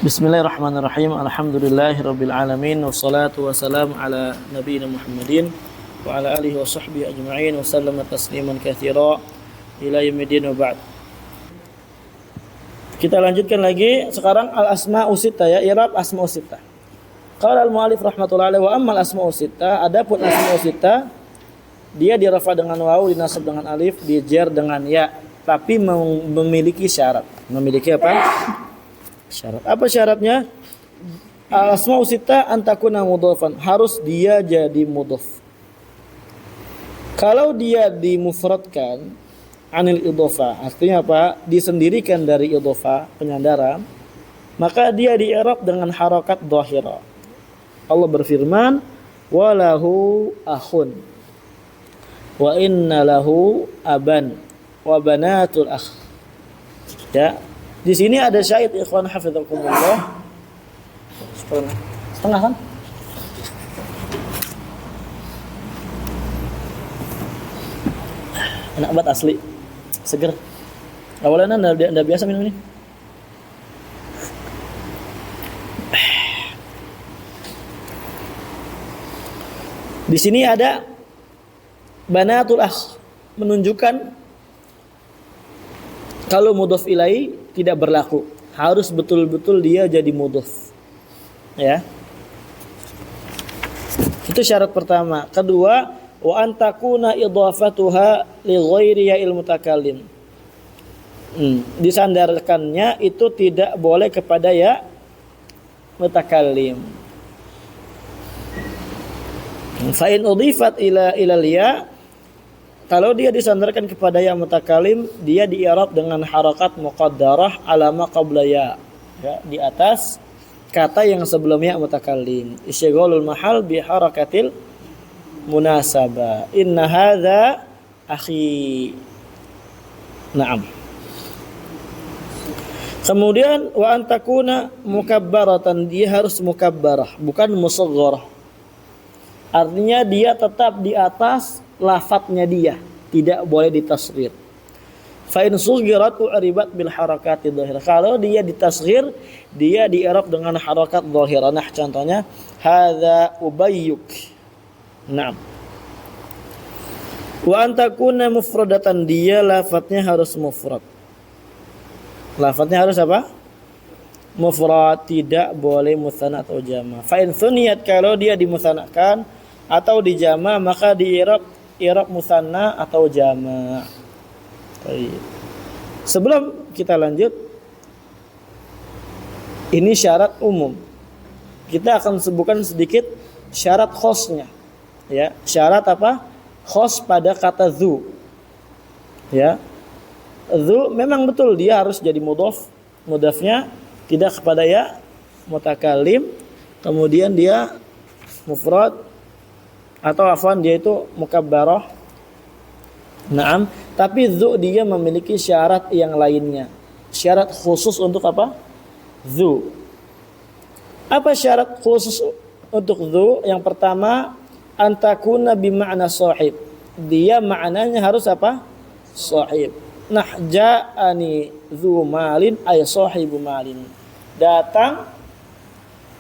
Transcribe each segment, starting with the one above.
Bismillahirrahmanirrahim. Alhamdulillahirabbil alamin wassalatu wassalamu ala nabiyina Muhammadin wa ala alihi wa sahbihi ajma'in wa sallama tasliman katsira ila yaumiddin wa ba'd. Kita lanjutkan lagi sekarang al-asma'u sittah ya, i'rab asma'u sittah. Qala al-mu'allif rahmatullahi alaihi wa ammal asma'u sittah, adapun asma'u sittah dia dirafa dengan waw, dinasab dengan alif, dijar dengan ya, tapi memiliki syarat. Memiliki apa? Syarat. Apa syaratnya? Asma'u sittah antakuna mudhafan, harus dia jadi mudhaf. Kalau dia dimufradkan anil idhofah, artinya apa? Disendirikan dari idhofah, penyandaran, maka dia di-i'rab dengan harakat dhahirah. Allah berfirman, walahu akhun wa inna lahu aban wa banatul akh. Ya. Di sini ada syahid ikhwan hafizakumullah. Setengah kan? Enak banget asli. Seger. Awalnya anda biasa minum ini. Di sini ada banatul akh, menunjukkan kalau mudhaf ilaihi tidak berlaku, harus betul-betul dia jadi mudhaf. Ya. Itu syarat pertama. Kedua, wa antakuna idhafatuha li ghairi ya'il mutakallim. Disandarkannya itu tidak boleh kepada ya mutakallim. Fa in udhifat ila ya, kalau dia disandarkan kepada ya mutakalim, dia di-i'rab dengan harakat muqaddarah ala ma qabla ya, di atas kata yang sebelumnya mutakalim. Isyghaalul mahal bi harakatil munasabah. Inna hadza akhi. Naam. Kemudian wa antakuna mukabbaratan, dia harus mukabbarah, bukan musaghharah. Artinya dia tetap di atas lafadznya dia, tidak boleh ditasghir. Fa in sughirat u'ribat bil harakati dhahirah. Kalau dia ditasghir, dia di-i'rab dengan harakat dhahirah. Nah, contohnya hadza ubayyuk. Naam. Wa antakuna mufradatan, dia lafadznya harus mufrad. Lafadznya harus apa? Mufrad, tidak boleh mutsanna atau jama'. Fa in thuniyat, kalau dia dimutsanakan atau dijama', maka di-i'rab musanna atau jama'. Sebelum kita lanjut, ini syarat umum. Kita akan sebutkan sedikit syarat khosnya. Ya, syarat apa? Khos pada kata dzu. Ya. Dzu memang betul dia harus jadi mudhaf. Mudhafnya tidak kepada ya mutakallim, kemudian dia mufrad atau afwan dia itu mukabbarah. Naam, tapi dzu dia memiliki syarat yang lainnya. Syarat khusus untuk apa? Dzu. Apa syarat khusus untuk dzu? Yang pertama, antakuna bima'na sahib. Dia maknanya harus apa? Sahib. Nah, ja'ani dzu malin ay sahibu malin. Datang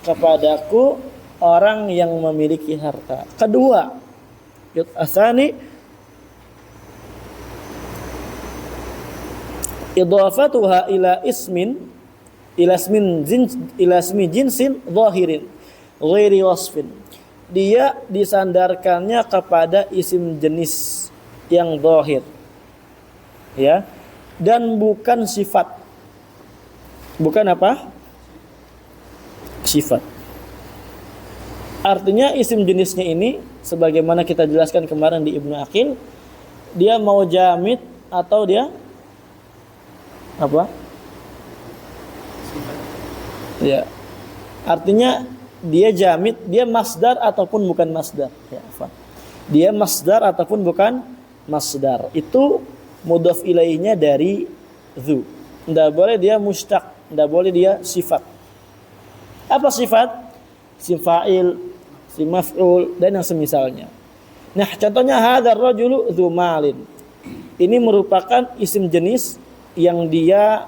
kepadaku orang yang memiliki harta. Kedua, asani idhafatuha ila ismi jinsin zahirin ghairi wasfin. Dia disandarkannya kepada isim jenis yang zahir. Ya. Dan bukan sifat. Bukan apa? Sifat. Artinya isim jenisnya ini sebagaimana kita jelaskan kemarin di Ibnu Aqil, dia mau jamid atau dia apa? Ya. Artinya dia jamid, dia masdar ataupun bukan masdar. Ya, dia masdar ataupun bukan masdar. Itu mudhaf ilaihnya dari dzu. Tidak boleh dia mustaq, tidak boleh dia sifat. Apa sifat? Sim fa'il, sim maf'ul dan yang semisalnya. Nah, contohnya hadzal rajulu dzu malin. Ini merupakan isim jenis yang dia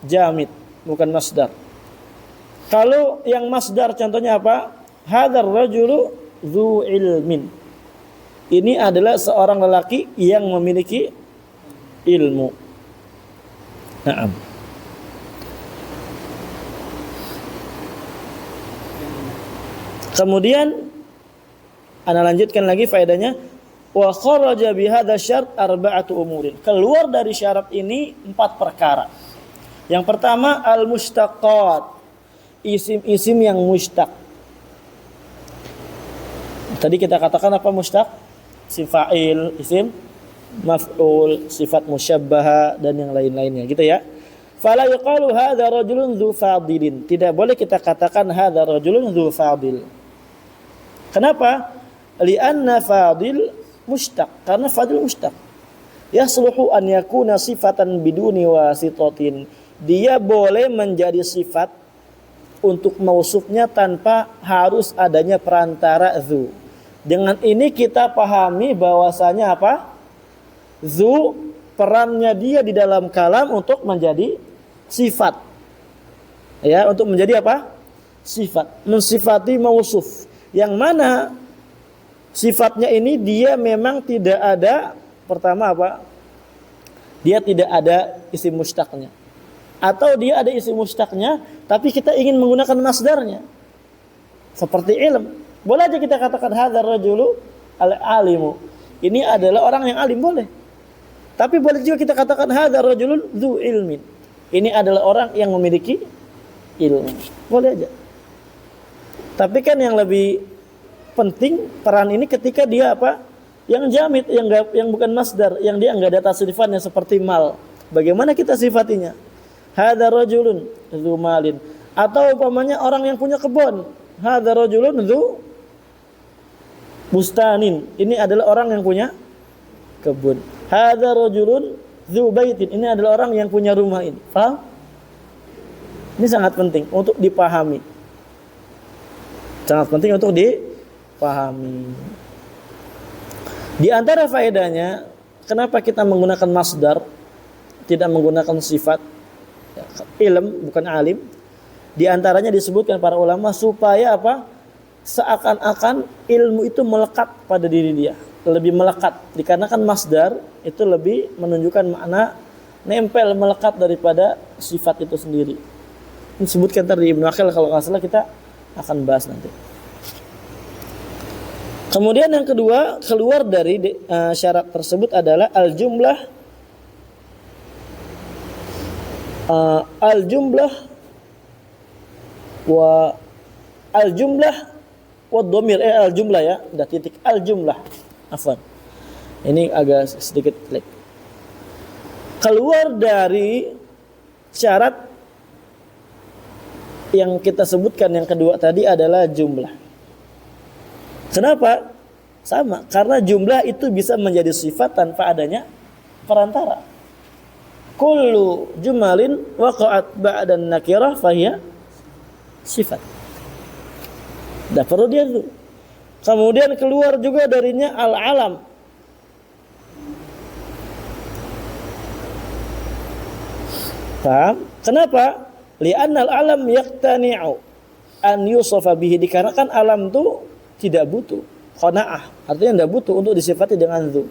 jamid, bukan masdar. Kalau yang masdar contohnya apa? Hadzal rajulu dzu ilmin. Ini adalah seorang lelaki yang memiliki ilmu. Naam. Kemudian ana lanjutkan lagi faedahnya, wa kharaja bi hadza syart arba'atu umurin. Keluar dari syarat ini 4 perkara. Yang pertama al-mushtaqat, isim-isim yang mushtaq. Tadi kita katakan apa mushtaq? Isim fa'il, isim maf'ul, sifat musyabbaha dan yang lain-lainnya gitu ya. Fala yuqalu hadza rajulun dzu fadilin. Tidak boleh kita katakan hadza rajulun dzu fadil. Kenapa? Li'anna fadil mushtaq. Karena fadil mushtaq. Yasluhu an yakuna sifatan biduni wasitatin. Dia boleh menjadi sifat untuk mausufnya tanpa harus adanya perantara dzu. Dengan ini kita pahami bahwasanya apa? Dzu perannya dia di dalam kalam untuk menjadi sifat. Ya, untuk menjadi apa? Sifat, mensifati mausuf. Yang mana sifatnya ini dia memang tidak ada, pertama apa? Dia tidak ada isim mushtaqnya. Atau dia ada isim mushtaqnya tapi kita ingin menggunakan masdarnya. Seperti ilm. Boleh aja kita katakan hadzal rajulu al-alimu. Ini adalah orang yang alim, boleh. Tapi boleh juga kita katakan hadzal rajulun dzu ilmin. Ini adalah orang yang memiliki ilmu. Boleh aja. Tapi kan yang lebih penting peran ini ketika dia apa? Yang jamid, yang bukan masdar, yang dia enggak ada tasrifannya seperti mal. Bagaimana kita sifatinya? Hadzal rajulun dzu malin. Atau umpamanya orang yang punya kebun. Hadzal rajulun dzu bustanin. Ini adalah orang yang punya kebun. Hadzal rajulun dzu baitin. Ini adalah orang yang punya rumah ini. Paham? Ini sangat penting untuk dipahami. Sangat penting untuk dipahami. Di antara faedahnya, kenapa kita menggunakan masdar, tidak menggunakan sifat, ilm bukan alim. Di antaranya disebutkan para ulama supaya apa? Seakan-akan ilmu itu melekat pada diri dia, lebih melekat. Dikarenakan masdar itu lebih menunjukkan makna nempel, melekat daripada sifat itu sendiri. Disebutkan tadi Ibnu Akhil, kalau nggak salah kita akan bahas nanti. Kemudian yang kedua, keluar dari syarat tersebut adalah al-jumlah wa dhamir al-jumlah ya, udah titik al-jumlah. Afwan. Ini agak sedikit klik. Keluar dari syarat yang kita sebutkan yang kedua tadi adalah jumlah. Kenapa? Sama, karena jumlah itu bisa menjadi sifat tanpa adanya perantara. Kullu jumalin waqa'at ba'da nakirah fahiya sifat. Dah perlu dia dulu. Kemudian keluar juga darinya al-alam. Paham? Kenapa? Li'anna al-alam yaqtani'u an yusafa bihi. Dikarenakan alam itu tidak butuh qanaah, artinya tidak butuh untuk disifati dengan dzu.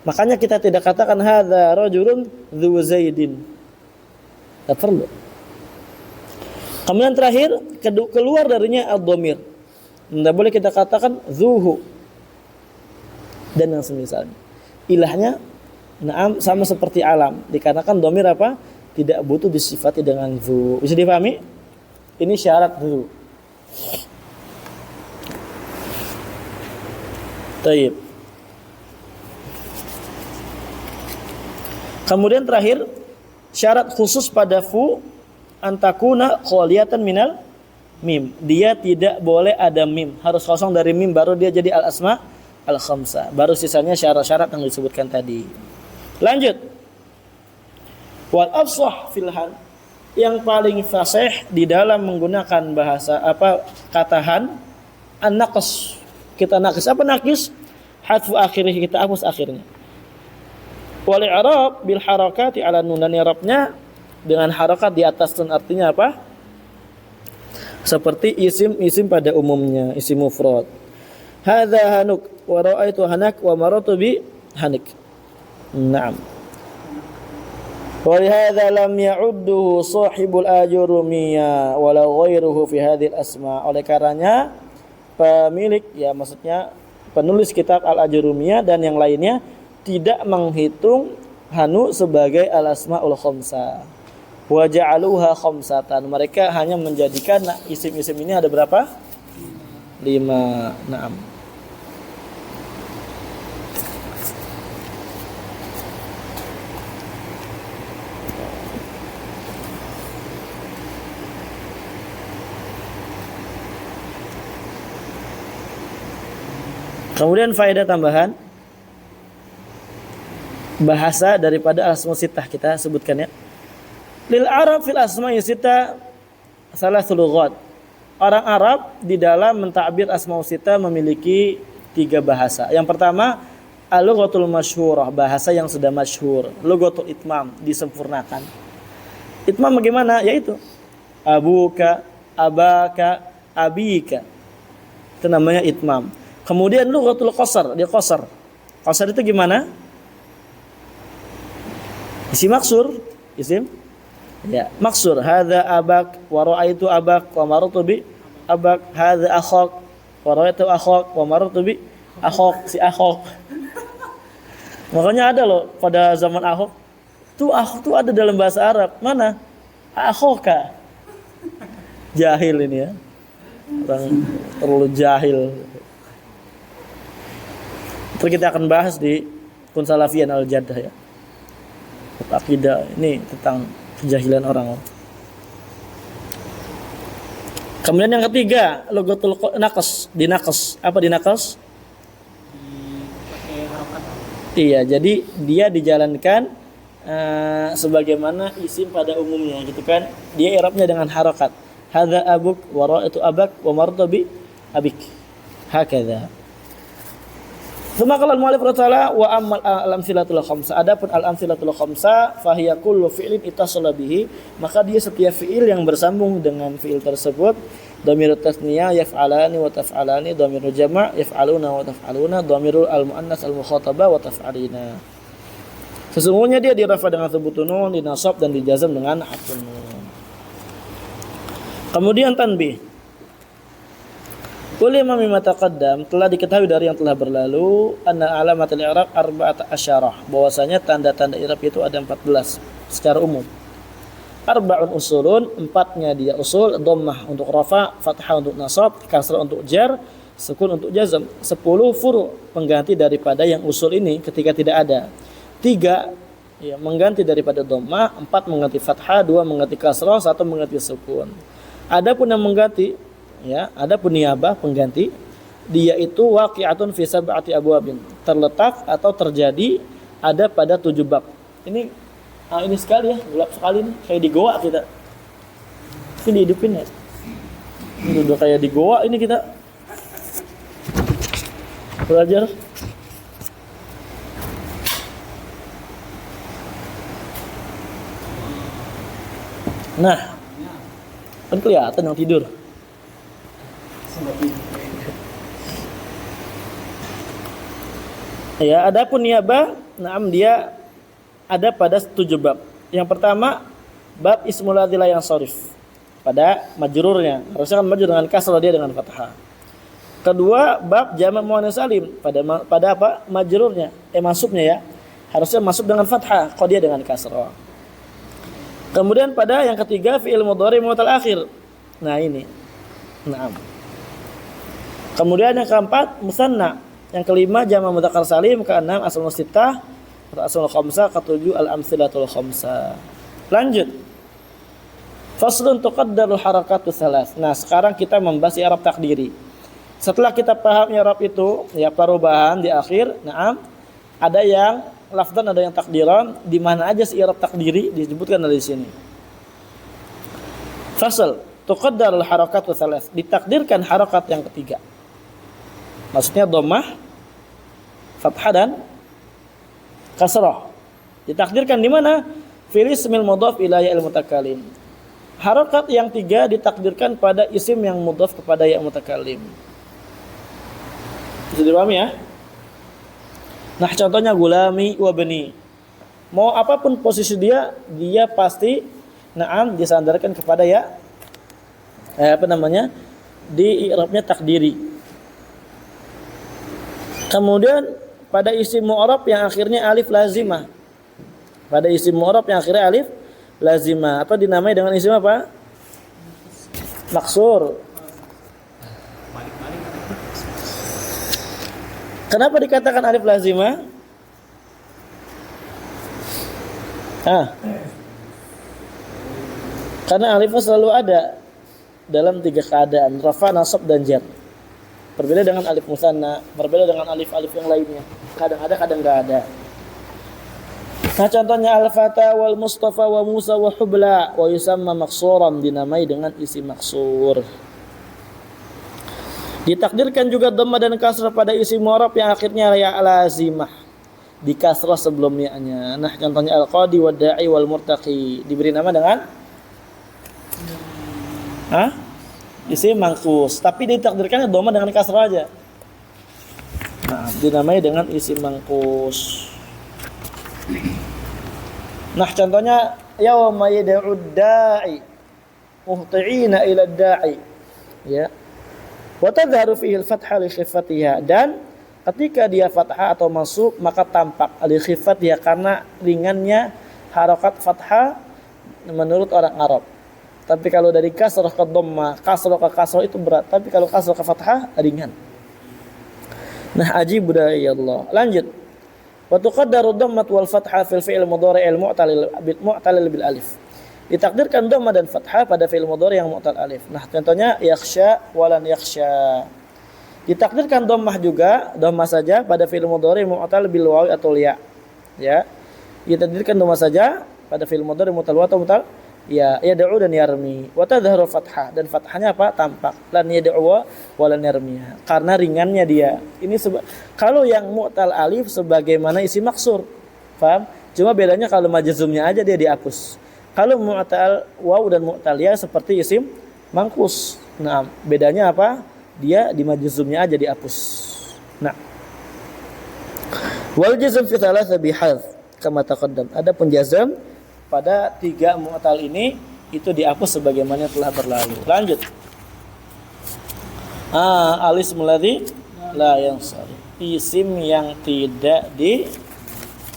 Makanya kita tidak katakan hadza rajulun dzu zaidin. Tak perlu. Kemudian terakhir, keluar darinya ad-dhamir. Tidak boleh kita katakan zuhu dan yang semisalnya. Ilahnya na'am sama seperti alam. Dikarenakan dhamir apa? Tidak butuh disifati dengan dzu. Bisa dipahami? Ini syarat dzu. Taib. Kemudian terakhir, syarat khusus pada fu antakuna kholiyatan minal mim. Dia tidak boleh ada mim, harus kosong dari mim baru dia jadi al-asma al-khamsah. Baru sisanya syarat-syarat yang disebutkan tadi. Lanjut. Wal afsah filhan, yang paling fasih di dalam menggunakan bahasa katahan an-naqs. Kita nakis. Apa nakis? Hadfu akhirih, kita hapus akhirnya. Wal i'rab bil harakati ala nun, dan i'rabnya dengan harakat di atas nun. Artinya apa? seperti isim pada umumnya, isim mufrad. Hadza hanuk wa ra'aitu hanak wa marartu bi hanik. Naam. Wa hadza lam ya'udduhu sahibul ajurumiyya wala ghairuhu fi hadhil asma. Oleh karenanya pemilik, ya maksudnya penulis kitab Al-Ajurumiyah dan yang lainnya tidak menghitung hanu sebagai al-asmaul khamsah. Wa ja'aluha khamsatan. Mereka hanya menjadikan isim-isim ini ada berapa? 5. Naam. Kemudian faedah tambahan bahasa daripada al-asma sittah kita sebutkan ya. Lil Arab fil asma'i sittah salasul lughat. Orang Arab di dalam mentakbir asma sittah memiliki 3 bahasa. Yang pertama al-lughatul masyhurah, bahasa yang sudah masyhur. Lughatul itmam, disempurnakan. Itmam bagaimana? Yaitu abuka, abaka, abika. Itu namanya itmam. Kemudian lughatul qasar, dia qasar. Qasar itu gimana? Isim maksur, isim ya, maksur. Hadza abak wa ra'aitu abak wa marartu bi abak. Hadza akhak wa ra'aitu akhak wa marartu bi akhak, si akhak. Makanya ada loh pada zaman Ahok. Tuh akhak tuh ada dalam bahasa Arab. Mana? Akhaka. Jahil ini ya. Orang terlalu jahil. Terus kita akan bahas di Kunsalafiyan al-Jaddah ya. Akidah ini tentang kejahilan orang. Kemudian yang ketiga, lughatul naqas, dinaqas. Apa dinaqas? Pakai harokat. Iya, jadi dia dijalankan sebagaimana isim pada umumnya gitu kan. Dia i'rabnya dengan harokat. Hadza abuk wa ra'aitu abak wa marartu bi abik. Hakadha. Semakalal mu'allif ta'ala wa ammal al-amsilatul khamsah. Adapun al-amsilatul khamsah fahiya kullu fi'lin ittasala bihi, maka dia setiap fi'il yang bersambung dengan fi'il tersebut. Dhamirut tasniyah yaf'alani wa taf'alani, dhamirul jama' yaf'aluna wa taf'aluna, dhamirul al-muannas al-mukhatabah wa taf'alina. Sesungguhnya dia dirafa dengan thubutun nun, dinasab dan dijazam dengan hatfun nun. Kemudian tanbih. Kulli ma mimma taqaddam, telah diketahui dari yang telah berlalu, anna alamatul i'rab arba'at asyarah, bahwasanya tanda-tanda i'rab itu ada 14 secara umum. Arba'un usulun, 4-nya dia usul, dhammah untuk rafa, fathah untuk nasab, kasrah untuk jar, sukun untuk jazm. 10 furu' pengganti daripada yang usul ini ketika tidak ada. 3 ya mengganti daripada dhammah, 4 mengganti fathah, 2 mengganti kasrah, 1 mengganti sukun. Adapun yang mengganti ya, ada niyabah pengganti, dia itu waqi'atun fi sab'ati abwabin, terletak atau terjadi ada pada 7 bab. Ini sekali ya, gelap sekali nih, kayak di goa kita. Ini dihidupin ya. Ini udah kayak di goa ini kita belajar. Nah, kan kelihatan yang tidur. Ya, adapun niyabah, naam dia ada pada 7 bab. Yang pertama, bab ismul ladzi la yansharif, pada majrurnya. Harusnya kan majrur dengan kasrah, dia dengan fathah. Kedua, bab jamak muannats salim, pada apa? Majrurnya, masuknya ya. Harusnya masuk dengan fathah, kok dia dengan kasrah. Kemudian pada yang ketiga, fi'il mudhari mutal akhir. Nah, ini. Naam. Kemudian yang keempat musanna, yang kelima jamak mudzakkar salim, keenam asmaul sittah atau asmaul khamsah, ketujuh al-amsilatul khamsah. Lanjut. Faslun tuqaddarul harakatus salas. Nah, sekarang kita membahas i'rab takdiri. Setelah kita paham i'rab itu, ya perubahan di akhir, naam, ada yang lafdzan, ada yang takdiran, di mana aja si i'rab takdiri disebutkan dari sini. Fasal tuqaddarul harakatus salas, ditakdirkan harakat yang ketiga. Maksudnya dhammah, fathah dan kasrah. Ditakdirkan di mana? Fil ismil mudhaf ila ya'il mutakallim. Harokat yang 3 ditakdirkan pada isim yang mudhaf kepada ya mutakallim. Bisa dipahami ya? Nah, contohnya gulami wa bani. Mau apapun posisi dia pasti disandarkan kepada ya di i'rabnya takdiri. Kemudian pada isim mu'rab yang akhirnya alif lazimah. Pada isim mu'rab yang akhirnya alif lazimah atau dinamai dengan isim apa? Maksur. Kenapa dikatakan alif lazimah? Karena alifnya selalu ada dalam 3 keadaan, rafa, nasab, dan jar. Berbeda dengan alif musanna, berbeda dengan alif-alif yang lainnya. Kadang ada, kadang enggak ada. Nah, contohnya al-fata wal mustafa wa musa wa hubla wa yusamma maksuran, dinamai dengan isi maksur. Ditakdirkan juga dhamma dan kasrah pada isi mu'rab yang akhirnya ya lazimah, di kasrah sebelumnya. Nah, contohnya al-qadi wa da'i wal murtaqi, diberi nama dengan isim mangkus, tapi ditakdirkan dhamma dengan kasrah aja. Nah, dinamai dengan isim mangkus. Nah, contohnya yauma yad'ud da'i muhti'ina ila da'i, ya. Wa tadharu fihi al-fathah li khifatiha, dan ketika dia fathah atau mansub maka tampak li khifatiha karena ringannya harokat fathah menurut orang Arab. Tapi kalau dari kasrah ke dhammah, kasrah ke kasrah itu berat, tapi kalau kasrah ke fathah ringan. Nah, ajib budayallah. Lanjut. Wa tuqaddaru dhammah wal fathah fil fi'il mudhari' al mu'tal bil alif. Ditakdirkan dhammah dan fathah pada fi'il mudhari' yang mu'tal alif. Nah, contohnya yakhsha walan yakhsha. Ditakdirkan dhammah juga, dhammah saja pada fi'il mudhari' mu'tal bil wawi atau ya. Ya. Ditakdirkan dhammah saja pada fi'il mudhari' mu'tal wa atau mu'tal ya yad'u dan yarmi. Wa tadhharu fathah, dan fathahnya apa? Tampak. Lan yad'u wa lan yarmi. Karena ringannya dia. Ini kalau yang mu'tal alif sebagaimana isi maksur. Paham? Cuma bedanya kalau majzumnya aja dia dihapus. Kalau mu'tal waw dan mu'tal ya seperti isim mangkus. Nah, bedanya apa? Dia di majzumnya aja dihapus. Nah. Wal jazm fi thalatha bihadz kama taqaddam. Adapun jazm pada 3 mu'tal ini itu dihapus sebagaimana telah berlalu. Lanjut. Alis meladhi la yansarif. Isim yang tidak di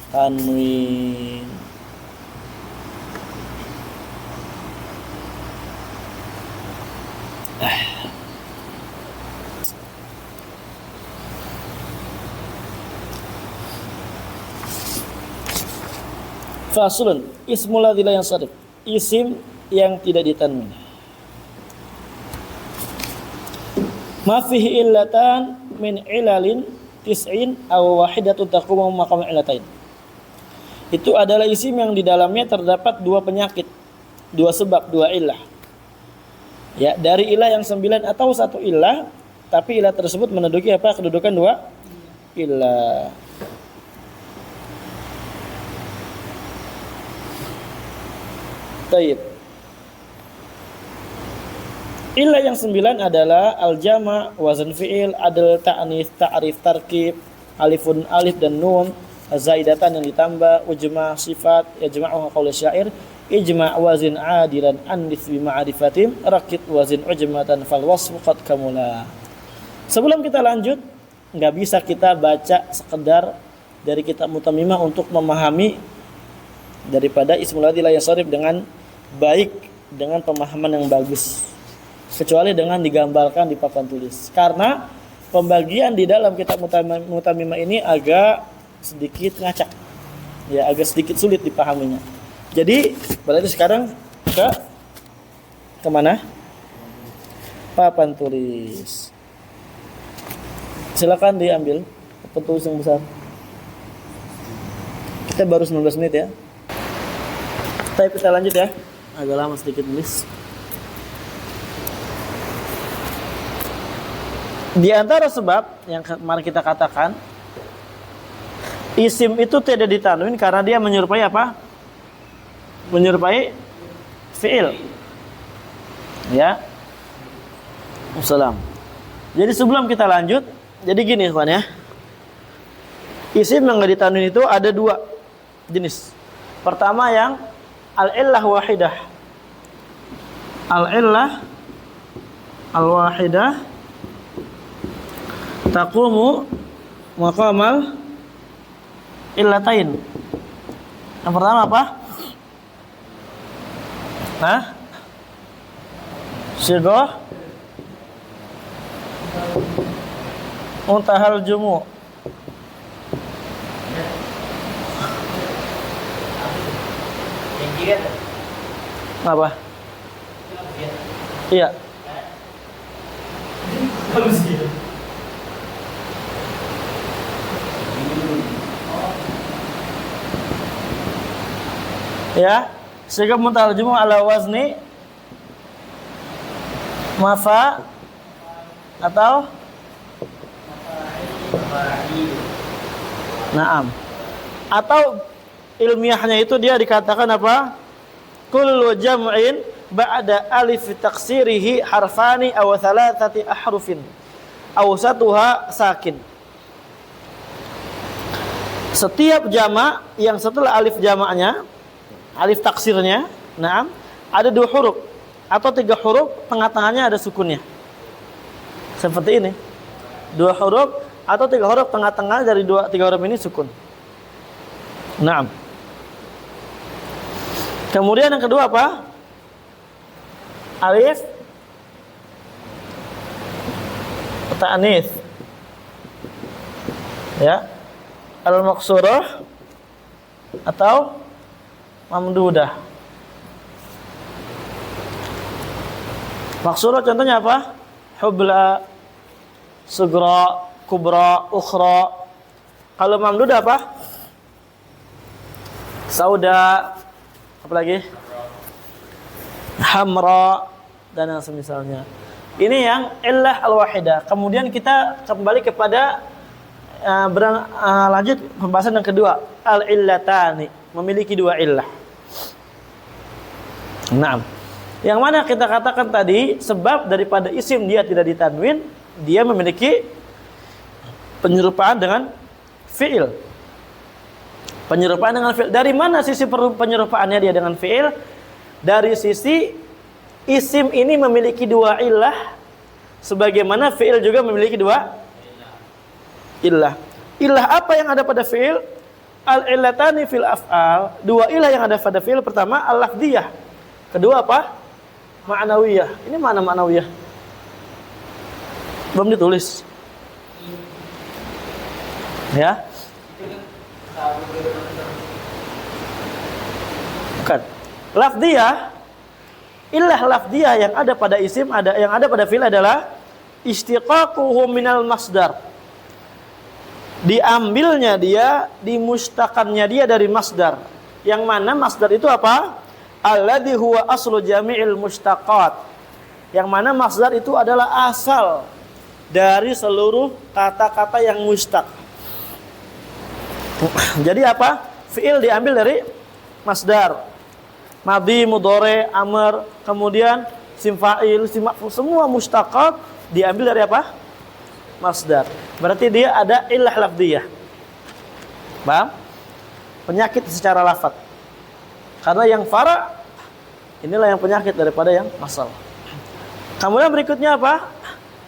tanwin. Faslun, ismul ladzi la yansarif, isim yang tidak ditanwin. Ma fihi illatan min ilalin tis'in aw wahidatun taqumu maqam illatain. Itu adalah isim yang di dalamnya terdapat 2 penyakit, 2 sebab, 2 illah. Ya, dari ilah yang 9 atau 1 ilah, tapi ilah tersebut menduduki apa? Kedudukan 2 ilah. Taib. Ilah yang 9 adalah al-jama', wazan fi'il, adl, ta'nits, ta'rif, tarkib, alifun alif dan nun, zaidatan yang ditambah, ujma' sifat, yajma'uha qaul syair, ijma' wazin adilan annis bi ma'rifatin, rakit wazin ujmatan fal wasfu qad kamula. Sebelum kita lanjut, enggak bisa kita baca sekedar dari kitab Mutamimah untuk memahami daripada ismul ladzi la yansarif dengan baik, dengan pemahaman yang bagus, kecuali dengan digambarkan di papan tulis. Karena pembagian di dalam kitab Mutamimah ini agak sedikit ngacak, ya, agak sedikit sulit dipahaminya. Jadi berarti sekarang ke mana? Papan tulis. Silakan diambil papan tulis yang besar. Kita baru 19 menit ya. Tapi kita lanjut ya. Agak lama sedikit nulis. Di antara sebab yang kemarin kita katakan, isim itu tidak ditanwin karena dia menyerupai apa? Menyerupai fi'il. Ya. Wassalam. Jadi sebelum kita lanjut, jadi gini kawan ya. Isim yang nggak ditanwin itu ada dua jenis. Pertama yang al-illah wahidah. Al-illah al-wahidah taqumu maqamal illatain. Yang pertama apa? Hah? Sighah muntahal jumu. Apa? Iya. Ya, sehingga muntahal jumu ala wazni mafa atau naam. Atau ilmiahnya itu dia dikatakan apa? Kullu jam'in ba'da alif taksirihi harfani aw thalathati ahrufin aw satuha sakin. Setiap jamak yang setelah alif jamaknya, alif taksirnya, naam, ada dua huruf atau tiga huruf, tengah-tengahnya ada sukunnya. Seperti ini. Dua huruf atau tiga huruf, tengah-tengah dari tiga huruf ini sukun. Naam. Kemudian yang kedua apa? Alif ta'anis. Ya. Al-maqsurah atau mamdudah. Maqsurah contohnya apa? Hubla, sugra, kubra, ukhra. Kalau mamdudah apa? Sauda, apa lagi? Hamra dan yang semisalnya. Ini yang illah al-wahidah. Kemudian kita kembali kepada lanjut pembahasan yang kedua, al-illatani, memiliki dua illah. Naam. Yang mana kita katakan tadi sebab daripada isim dia tidak ditanwin, dia memiliki penyerupaan dengan fi'il. Penyerupaan dengan fi'il. Dari mana sisi penyerupaannya dia dengan fi'il? Dari sisi isim ini memiliki dua illah, sebagaimana fi'il juga memiliki dua illah. Illah apa yang ada pada fi'il? Al-illatani fil af'al. Dua illah yang ada pada fi'il. Pertama al-lafdiyah. Kedua apa? Ma'nawiyah. Ini mana ma'nawiyah? Belum ditulis. Ya. Bukan. Lafdiyah, illah lafdiyah yang ada pada isim, yang ada pada fi'il adalah istiqaquhu minal masdar. Diambilnya dia, dimustakannya dia dari masdar. Yang mana masdar itu apa? Alladhi huwa aslu jami'il mustaqat. Yang mana masdar itu adalah asal dari seluruh kata-kata yang mustaq. Jadi apa? Fi'il diambil dari masdar. Madhi, mudhari, amr, kemudian sim fa'il, sim maf'ul, semua mustaqat diambil dari apa? Masdar. Berarti dia ada illah lafdiyah. Paham? Penyakit secara lafaz. Karena yang fara inilah yang penyakit daripada yang masal. Kemudian berikutnya apa?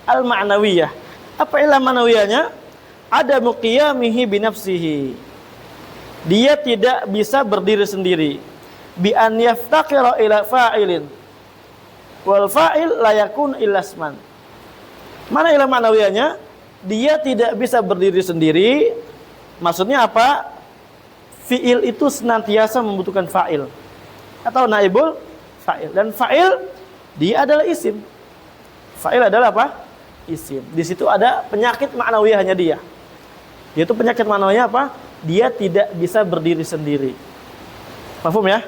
Al-ma'nawiyah. Apa illah ma'nawiyahnya? Ada muqiyamihi binafsihi. Dia tidak bisa berdiri sendiri. Bi an yaftaqira ila fa'ilin. Wal fa'il la yakun illa isman. Mana illah ma'nawiyahnya? Dia tidak bisa berdiri sendiri. Maksudnya apa? Fi'il itu senantiasa membutuhkan fa'il atau naibul fa'il. Dan fa'il dia adalah isim. Fa'il adalah apa? Isim. Di situ ada penyakit ma'nawiyahnya dia. Yaitu penyakit ma'nawiyahnya apa? Dia tidak bisa berdiri sendiri. Paham ya?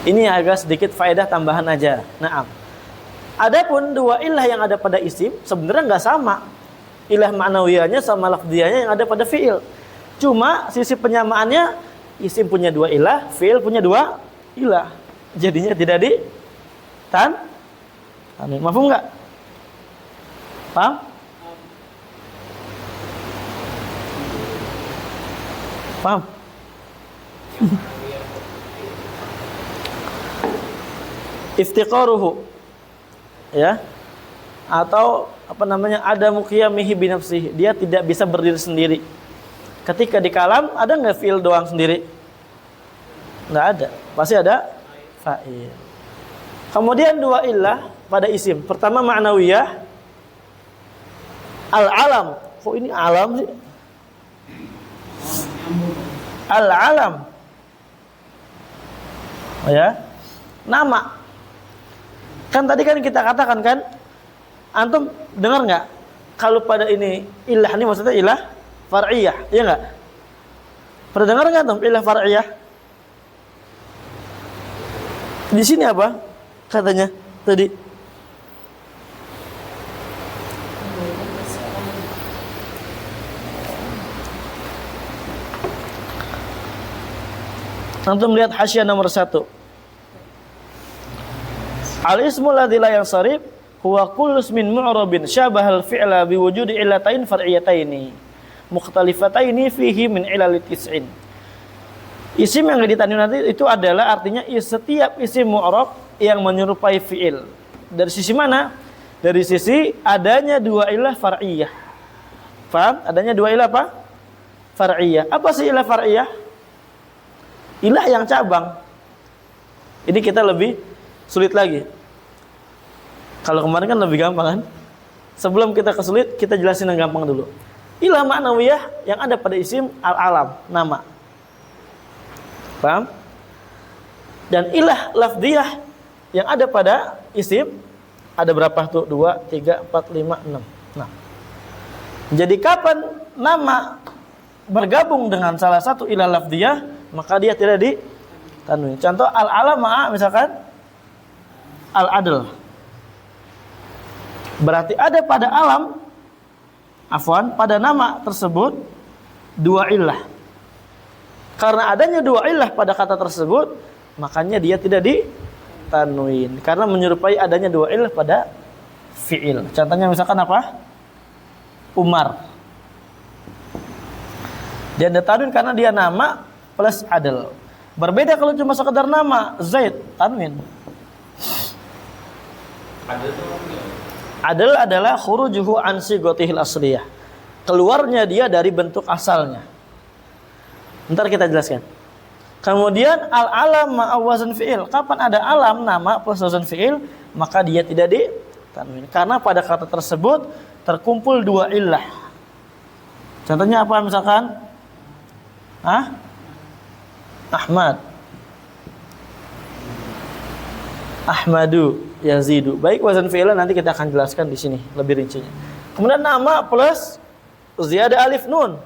Ini agak sedikit faedah tambahan aja. Naam. Adapun dua ilah yang ada pada isim sebenarnya nggak sama. Ilah ma'nawiyahnya sama lafdiyahnya yang ada pada fi'il. Cuma sisi penyamaannya isim punya dua ilah, fi'il punya dua ilah. Jadinya tidak tanwin. Mafhum enggak? Paham? Paham? Iftiqaruhu, ya, atau apa namanya, ada muqiyamihi binafsihi, dia tidak bisa berdiri sendiri. Ketika di kalam ada nggak fi'il doang sendiri? Nggak ada, pasti ada fa'il. Kemudian dua illah pada isim. Pertama ma'nawiyah, al-alam. Kok ini alam sih? Al-alam, ya, nama. Kan tadi kan kita katakan kan, antum dengar nggak? Kalau pada ini ilah ini maksudnya ilah far'iyah, iya nggak? Pernah dengar nggak antum ilah far'iyah? Di sini apa katanya tadi? Antum lihat hasyiah nomor 1. Al-ismu ladzi la yansarif huwa kullu ismin mu'rabin syabahal fi'la biwujudi illatain far'iyataini mukhtalifataini fihi min ilal tis'in. Isim yang ditanwin nanti itu adalah artinya setiap isim mu'rab yang menyerupai fi'il. Dari sisi mana? Dari sisi adanya dua ilah far'iyah. Paham? Adanya dua ilah apa? Far'iyah. Apa sih ilah far'iyah? Ilah yang cabang. Ini kita lebih sulit lagi. Kalau kemarin kan lebih gampang kan? Sebelum kita kesulit, kita jelasin yang gampang dulu. Ilah ma'nawiyah yang ada pada isim al-alam, nama. Paham? Dan ilah lafdiyah yang ada pada isim ada berapa tuh? 2, 3, 4, 5, 6. Nah. Jadi kapan nama bergabung dengan salah satu ilah lafdiyah, maka dia tidak ditanwin. Contoh al-alam misalkan al-adl. Berarti ada pada alam, pada nama tersebut dua illah. Karena adanya dua illah pada kata tersebut, makanya dia tidak ditanwin. Karena menyerupai adanya dua illah pada fi'il. Contohnya misalkan apa? Umar. Dia ditanwin karena dia nama plus adl. Berbeda kalau cuma sekedar nama, Zaid, tanwin. Adl adalah khurujuhu an sighatihil asliyah. Keluarnya dia dari bentuk asalnya. Ntar kita jelaskan. Kemudian al-alam ma'awazan fi'il. Kapan ada alam nama plus wazan fi'il, maka dia tidak ditanwin. Karena pada kata tersebut terkumpul dua illah. Contohnya apa misalkan? Ahmad, Ahmadu, Yazidu. Baik, wazan fi'il nanti kita akan jelaskan di sini lebih rincinya. Kemudian nama plus ziyadah alif nun.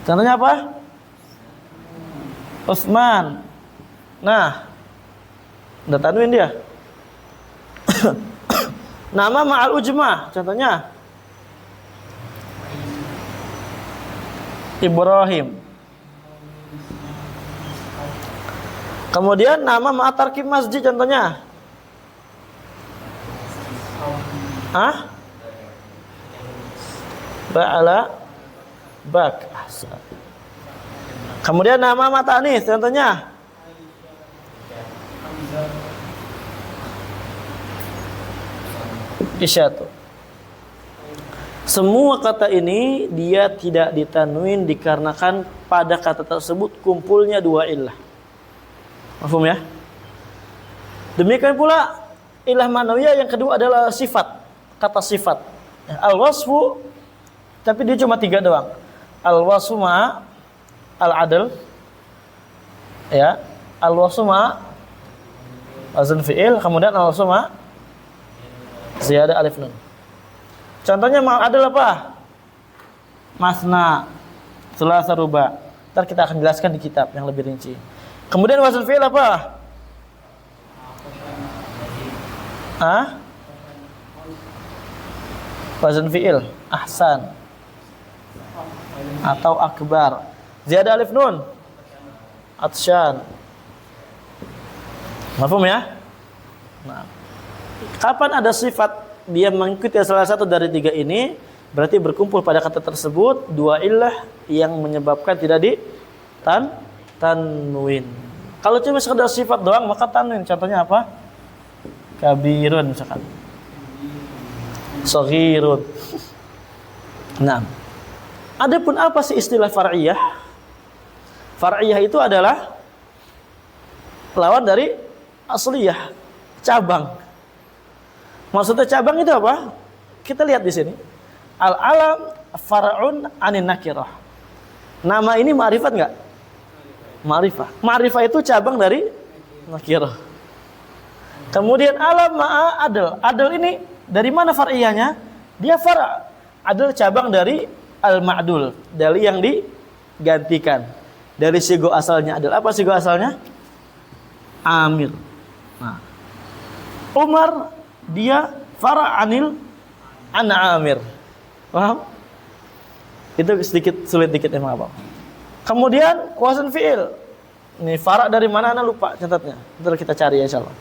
Contohnya apa? Utsman. Nah, udah tanwin dia. Nama ma'al ujmah. Contohnya Ibrahim. Kemudian nama ma'atarkib masjid, contohnya Ba'ala Bak. Kemudian nama ma'tanis, contohnya Isyatu. Semua kata ini dia tidak ditanwin dikarenakan pada kata tersebut kumpulnya dua illah. Mafhum ya? Demikian pula ilah ma'nawiyah yang kedua adalah sifat, kata sifat. Al-wasfu, tapi dia cuma 3 doang. Al-wasfu ma al-adl, ya. Al-wasfu ma wazn fi'il, kemudian al-wasfu ma ziyadah alif nun. Contohnya ma'al-adl apa? Masna, tsulasa, ruba. Ntar kita akan jelaskan di kitab yang lebih rinci. Kemudian wazn fi'il apa? Wazn fi'il ahsan atau akbar. Ziyadah alif nun atsyan. Mafhum ya? Nah, kapan ada sifat dia mengikuti salah satu dari tiga ini, berarti berkumpul pada kata tersebut dua illah yang menyebabkan tidak tanwin. Kalau cuma sekedar sifat doang maka tanwin. Contohnya apa? Kabirun misalkan. Shaghirun. Nah, adapun apa sih istilah far'iyah? Far'iyah itu adalah lawan dari asliyah, cabang. Maksudnya cabang itu apa? Kita lihat di sini. Al-alam far'un anin nakirah. Nama ini ma'rifat enggak? Ma'rifah. Ma'rifah itu cabang dari nakirah. Kemudian alam ma'a adl. Adl ini dari mana far'iyahnya? Dia far'. Adl cabang dari al-ma'dul, dari yang digantikan. Dari sigo asalnya adl. Apa sigo asalnya? Amir. Nah, Umar dia fara' anil Amir. Paham? Itu sedikit sulit dikit emang apa. Kemudian kuasan fi'il. Ini fara' dari mana ana lupa catatnya. Ntar kita cari ya insyaallah.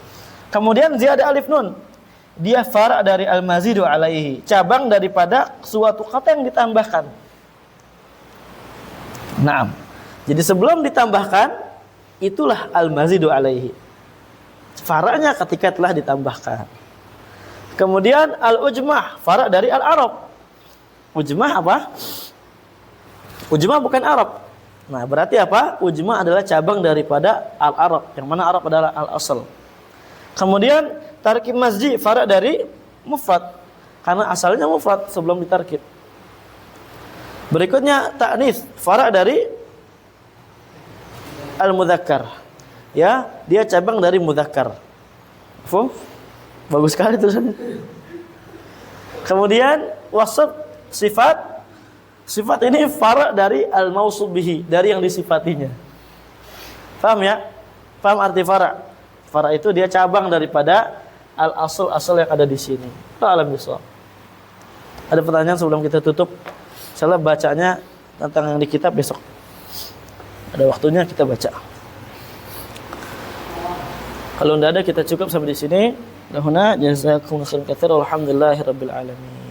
Kemudian ziyadah alif nun. Dia fara' dari al-mazidu alaihi, cabang daripada suatu kata yang ditambahkan. Naam. Jadi sebelum ditambahkan itulah al-mazidu alaihi. Fara'nya ketika telah ditambahkan. Kemudian al-ujmah, fara' dari al-arab. Ujmah apa? Ujmah bukan Arab. Nah, berarti apa? Ujmah adalah cabang daripada al-arab, yang mana Arab adalah al-asal. Kemudian tarkib masji, fara' dari mufrad, karena asalnya mufrad sebelum ditarkib. Berikutnya ta'nis, fara' dari al-mudzakkar. Ya, dia cabang dari mudzakkar. Bagus sekali tulisannya. Kemudian wasf, sifat. Sifat ini fara' dari al-mausuf bihi, dari yang disifatinya. Paham ya? Paham arti fara'? Fara' itu dia cabang daripada al-asal yang ada di sini. Alam bisawab. Ada pertanyaan sebelum kita tutup? Insyaallah bacanya tentang yang di kitab besok. Ada waktunya kita baca. Kalau tidak ada kita cukup sampai di sini. Lahuna jazakumullahu khairan katsiran walhamdulillahirabbil alamin.